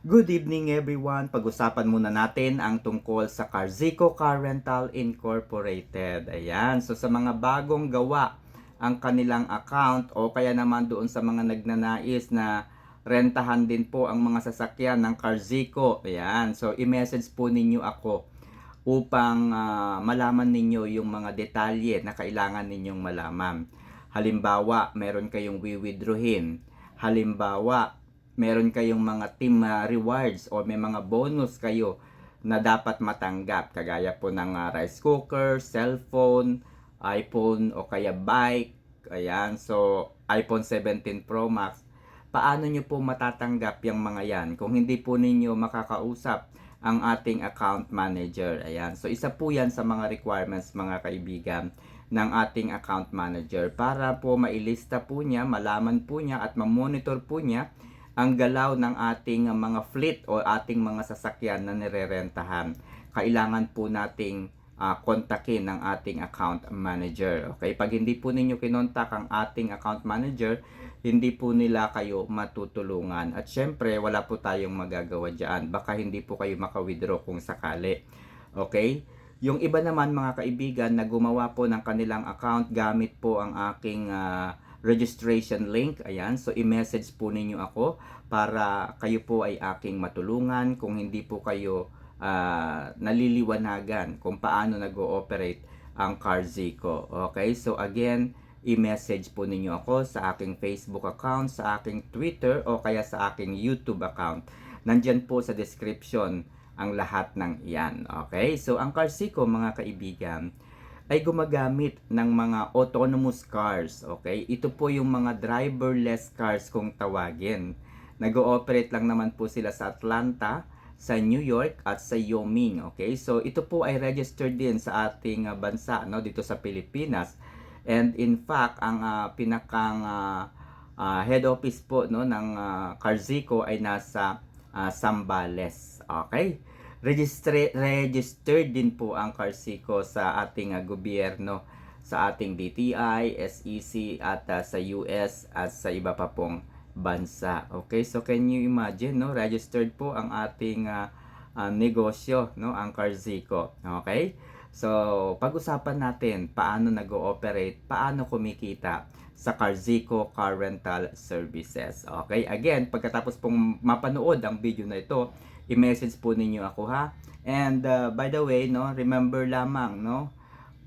Good evening everyone. Pag-usapan muna natin ang tungkol sa Carzico Car Rental Incorporated. Ayan. So sa mga bagong gawa ang kanilang account o kaya naman doon sa mga nagnanais na rentahan din po ang mga sasakyan ng Carzico. Ayan. So i-message po ninyo ako upang malaman ninyo yung mga detalye na kailangan ninyong malaman. Halimbawa, meron kayong wiwithdrawin. Halimbawa, meron kayong mga team rewards o may mga bonus kayo na dapat matanggap kagaya po ng rice cooker, cellphone, iPhone o kaya bike. Ayan, so iPhone 17 Pro Max. Paano nyo po matatanggap yung mga yan kung hindi po ninyo makakausap ang ating account manager? Ayan, so isa po yan sa mga requirements mga kaibigan ng ating account manager para po mailista po niya, malaman po niya at mamonitor po niya ang galaw ng ating mga fleet o ating mga sasakyan na nirerentahan. Kailangan po nating kontakin ng ating account manager. Okay? Pag hindi po ninyo kinontak ang ating account manager, hindi po nila kayo matutulungan. At syempre, wala po tayong magagawa dyan. Baka hindi po kayo maka-withdraw kung sakali. Okay? Yung iba naman mga kaibigan na gumawa po ng kanilang account gamit po ang aking registration link. Ayan, so i-message po ninyo ako para kayo po ay aking matulungan kung hindi po kayo naliliwanagan kung paano nag-ooperate ang Carzico. Okay, so again, i-message po ninyo ako sa aking Facebook account, sa aking Twitter o kaya sa aking YouTube account. Nandyan po sa description ang lahat ng iyan. Okay, so ang Carzico mga kaibigan ay gumagamit ng mga autonomous cars. Okay? Ito po yung mga driverless cars kung tawagin. Nag-ooperate lang naman po sila sa Atlanta, sa New York at sa Wyoming. Okay? So ito po ay registered din sa ating bansa, no, dito sa Pilipinas. And in fact, ang pinakang head office po no ng Carzico ay nasa Zambales. Okay? Registered din po ang Carzico sa ating gobyerno, sa ating DTI, SEC at sa US at sa iba pa pong bansa. Okay, so can you imagine, no? Registered po ang ating negosyo, no? Ang Carzico. Okay? So, pag-usapan natin paano nag-ooperate, paano kumikita sa Carzico Car Rental Services. Okay? Again, pagkatapos pong mapanood ang video na ito, i-message po ninyo ako ha. And by the way, no, remember lamang, no,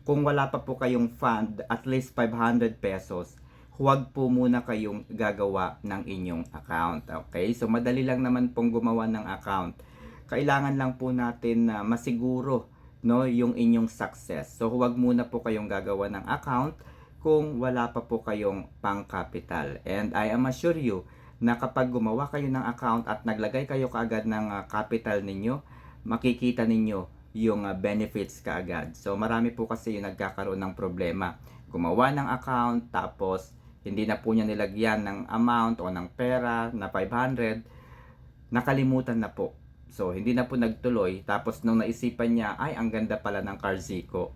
kung wala pa po kayong fund, at least 500 pesos, huwag po muna kayong gagawa ng inyong account. Okay? So madali lang naman pong gumawa ng account. Kailangan lang po natin na masiguro, no, yung inyong success. So huwag muna po kayong gagawa ng account kung wala pa po kayong pang-capital. And I am assure you na kapag gumawa kayo ng account at naglagay kayo kaagad ng capital ninyo, makikita ninyo yung benefits kaagad. So marami po kasi yung nagkakaroon ng problema. Gumawa ng account tapos hindi na po niya nilagyan ng amount o ng pera na 500, nakalimutan na po. So hindi na po nagtuloy, tapos nung naisipan niya, ay ang ganda pala ng Carzico,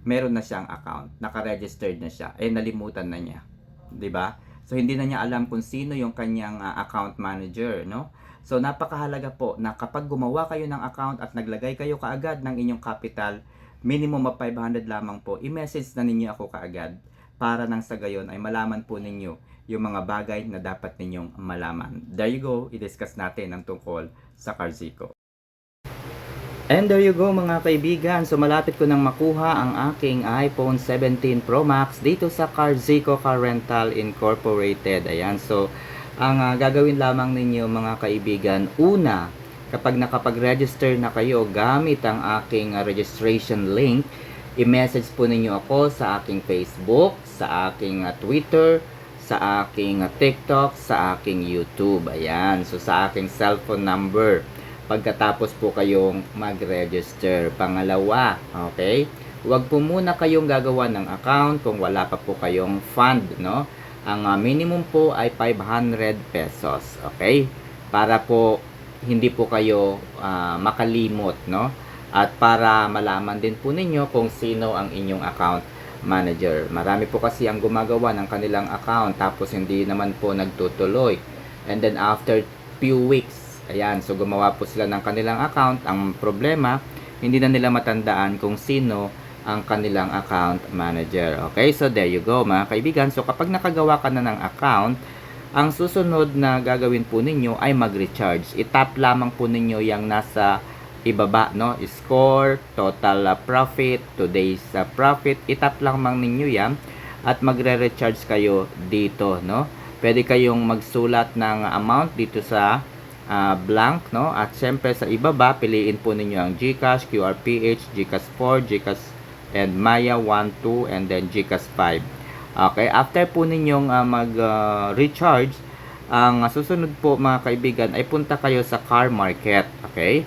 meron na siyang account, naka-registered na siya, nalimutan na niya. 'Di ba? So hindi na niya alam kung sino yung kanyang account manager, no? So napakahalaga po na kapag gumawa kayo ng account at naglagay kayo kaagad ng inyong capital, minimum of 500 lamang po, i-message na ninyo ako kaagad para nang sa gayon ay malaman po ninyo yung mga bagay na dapat ninyong malaman. There you go, i-discuss natin ang tungkol sa Carzico. And there you go mga kaibigan. So malapit ko nang makuha ang aking iPhone 17 Pro Max dito sa Carzico Car Rental Incorporated. Ayan. So ang gagawin lamang ninyo mga kaibigan, una, kapag nakapag-register na kayo gamit ang aking registration link, i-message po ninyo ako sa aking Facebook, sa aking Twitter, sa aking TikTok, sa aking YouTube. Ayan. So sa aking cellphone number pagkatapos po kayong mag-register. Pangalawa, okay? Huwag po muna kayong gagawa ng account kung wala pa po kayong fund, no? Ang minimum po ay 500 pesos, okay? Para po hindi po kayo makalimot, no? At para malaman din po ninyo kung sino ang inyong account manager. Marami po kasi ang gumagawa ng kanilang account tapos hindi naman po nagtutuloy. And then after few weeks, Ayan, so gumawa po sila ng kanilang account. Ang problema, hindi na nila matandaan kung sino ang kanilang account manager. Okay, so there you go mga kaibigan. So kapag nakagawa ka na ng account, ang susunod na gagawin po ninyo ay mag-recharge. I-tap lamang po ninyo yung nasa ibaba, no? Score, total profit, today's profit. I-tap lamang ninyo yan at magre-recharge kayo dito, no? Pwede kayong magsulat ng amount dito sa blank, no? At syempre sa ibaba, piliin po ninyo ang GCash, QRPH, GCash 4, GCash and Maya 1, 2, and then GCash 5. Okay, after po ninyong mag-recharge, ang susunod po mga kaibigan ay punta kayo sa car market. Okay?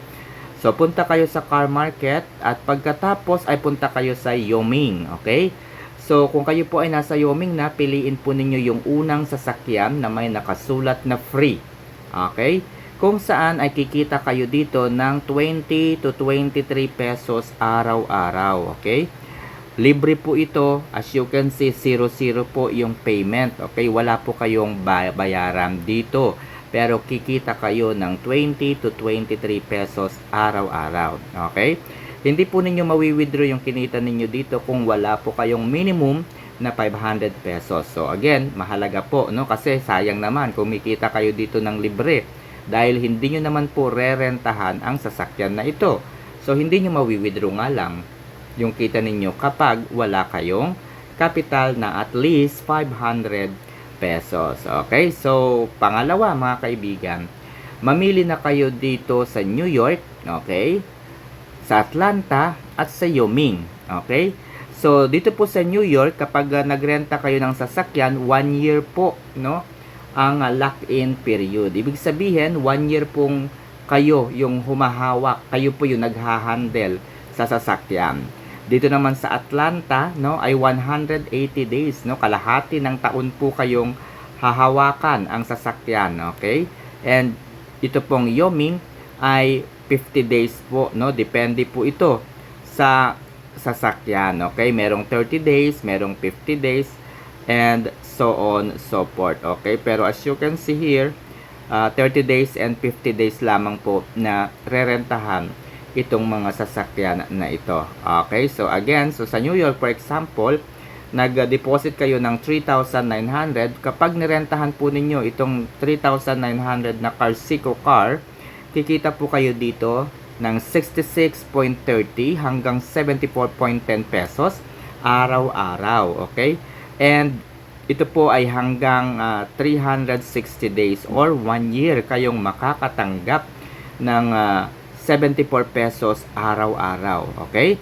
So, punta kayo sa car market at pagkatapos ay punta kayo sa Yoming. Okay? So, kung kayo po ay nasa Yoming na, piliin po ninyo yung unang sasakyan na may nakasulat na free. Okay? Kung saan ay kikita kayo dito ng 20 to 23 pesos araw-araw. Okay? Libre po ito. As you can see, 0 po yung payment. Okay? Wala po kayong bayaran dito. Pero kikita kayo ng 20 to 23 pesos araw-araw. Okay? Hindi po ninyo mawi-withdraw yung kinita ninyo dito kung wala po kayong minimum na 500 pesos. So again, mahalaga po, no? Kasi sayang naman kung kumikita kayo dito ng libre. Dahil hindi nyo naman po rerentahan ang sasakyan na ito. So hindi nyo mawi-withdraw nga lang yung kita ninyo kapag wala kayong capital na at least 500 pesos. Okay? So, pangalawa mga kaibigan, mamili na kayo dito sa New York, okay? Sa Atlanta at sa Yoming. Okay? So, dito po sa New York, kapag nagrenta kayo ng sasakyan, 1 year po, no? Ang lock-in period. Ibig sabihin, 1 year pong kayo yung humahawak, kayo po yung naghahandle sa sasakyan. Dito naman sa Atlanta, no, ay 180 days, no, kalahati ng taon po kayong hahawakan ang sasakyan, okay? And ito pong Yoming ay 50 days po, no, depende po ito sa sasakyan, okay? Merong 30 days, merong 50 days, and so on, so forth, okay? Pero as you can see here, 30 days and 50 days lamang po na rerentahan itong mga sasakyan na ito. Okay, so again, so sa New York for example, nag-deposit kayo ng 3,900. Kapag nirentahan po ninyo itong 3,900 na Carsico car, kikita po kayo dito ng 66.30 hanggang 74.10 pesos araw-araw. Okay, and ito po ay hanggang 360 days or 1 year kayong makakatanggap ng 74 pesos araw-araw. Okay?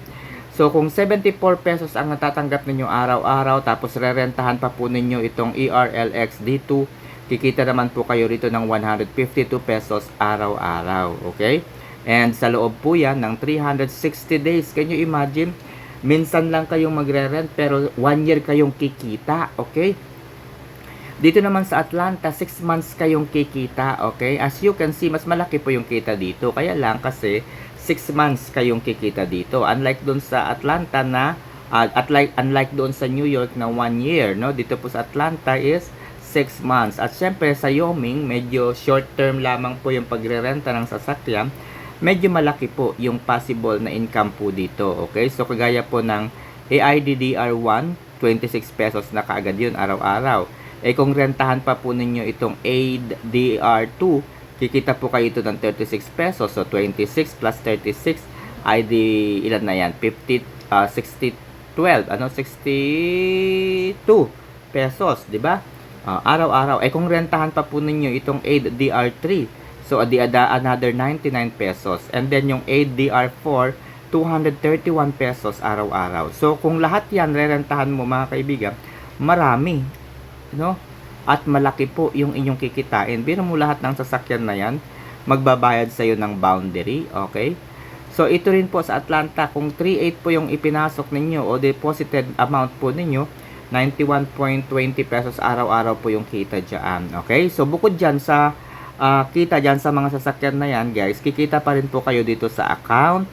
So, kung 74 pesos ang natatanggap ninyo araw-araw, tapos rerentahan pa po ninyo itong ERLX D2, kikita naman po kayo rito ng 152 pesos araw-araw. Okay? And sa loob po yan ng 360 days. Can you imagine? Minsan lang kayong magre-rent pero 1 year kayong kikita. Okay? Dito naman sa Atlanta, 6 months kayong kikita, okay? As you can see, mas malaki po yung kita dito. Kaya lang kasi 6 months kayong kikita dito. Unlike doon sa Atlanta na, unlike doon sa New York na 1 year, no? Dito po sa Atlanta is 6 months. At syempre sa Yoming, medyo short term lamang po yung pagrerenta ng sasakyan. Medyo malaki po yung possible na income po dito, okay? So kagaya po ng AIDDR1, 26 pesos na kaagad yun araw-araw. Eh kung rentahan pa po ninyo itong ADR2, kikita po kayo ito ng 36 pesos. So 26 plus 36 ay di ilan na yan? 50, 60, 12, ano? 62 pesos, di ba? Araw-araw. Eh kung rentahan pa po ninyo itong ADR3, so another 99 pesos. And then yung ADR4, 231 pesos araw-araw. So kung lahat yan rerentahan mo mga kaibigan, marami, no? At malaki po yung inyong kikitain. Biro mo lahat ng sasakyan na yan, magbabayad sa iyo ng boundary, okay? So ito rin po sa Atlanta, kung 3.8 po yung ipinasok ninyo o deposited amount po ninyo, 91.20 pesos araw-araw po yung kita dyan, okay? So bukod dyan sa kita dyan sa mga sasakyan na yan, guys, kikita pa rin po kayo dito sa account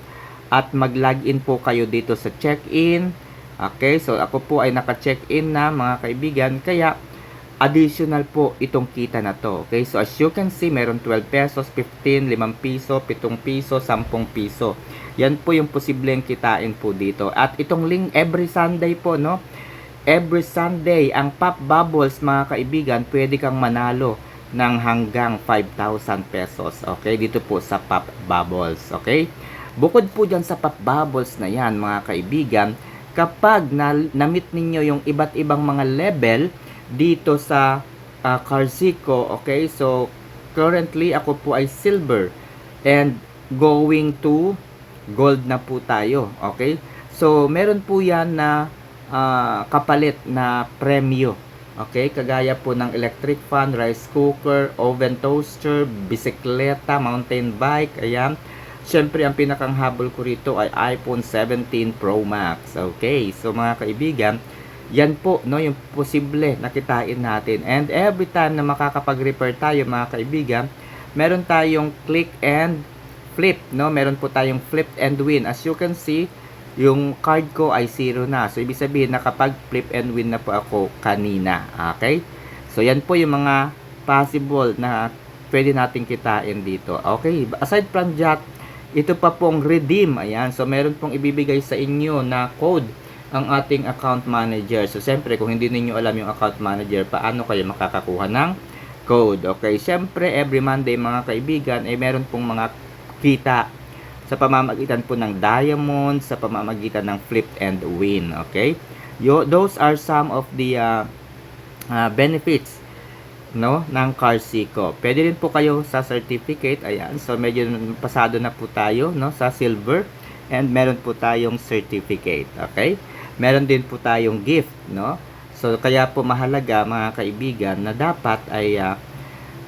at mag-login po kayo dito sa check-in. Okay, so ako po ay naka-check-in na mga kaibigan, kaya additional po itong kita na to. Okay, so as you can see, meron 12 pesos, 15, 5 piso, 7 piso, 10 piso. Yan po yung posibleng kitain po dito. At itong link every Sunday po, no? Every Sunday, ang Pop Bubbles, mga kaibigan, pwede kang manalo ng hanggang 5,000 pesos. Okay, dito po sa Pop Bubbles. Okay, bukod po dyan sa Pop Bubbles na yan, mga kaibigan, kapag na-meet ninyo yung iba't ibang mga level dito sa Carzico, okay, so currently ako po ay silver and going to gold na po tayo. Okay, so meron po yan na kapalit na premyo. Okay, kagaya po ng electric fan, rice cooker, oven toaster, bisikleta, mountain bike, ayan. Siyempre, ang pinakang habol ko rito ay iPhone 17 Pro Max. Okay, so mga kaibigan, yan po, no, yung posible na kitain natin. And every time na makakapag-repair tayo, mga kaibigan, meron tayong click and flip, no? Meron po tayong flip and win. As you can see, yung card ko ay 0 na. So, ibig sabihin, nakapag flip and win na po ako kanina. Okay? So, yan po yung mga possible na pwede natin kitain dito. Okay? Aside from that, ito pa pong redeem. Ayan. So, meron pong ibibigay sa inyo na code ang ating account manager. So, siyempre, kung hindi ninyo alam yung account manager, paano kayo makakakuha ng code? Okay? Siyempre, every Monday, mga kaibigan, meron pong mga kita sa pamamagitan po ng diamond, sa pamamagitan ng flip and win. Okay? Those are some of the benefits, no, ng Carzico. Pwede rin po kayo sa certificate. Ayan. So, medyo pasado na po tayo, no, sa silver. And meron po tayong certificate. Okay? Meron din po tayong gift, no? So, kaya po mahalaga, mga kaibigan, na dapat ay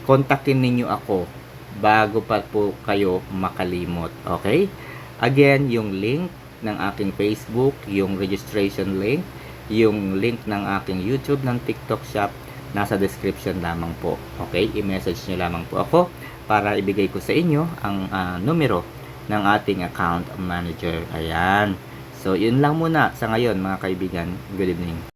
kontakin ninyo ako bago pa po kayo makalimot. Okay? Again, yung link ng aking Facebook, yung registration link, yung link ng aking YouTube, ng TikTok shop, nasa description lamang po. Okay? I-message nyo lamang po ako para ibigay ko sa inyo ang numero ng ating account manager. Ayan. So, yun lang muna sa ngayon, mga kaibigan. Good evening.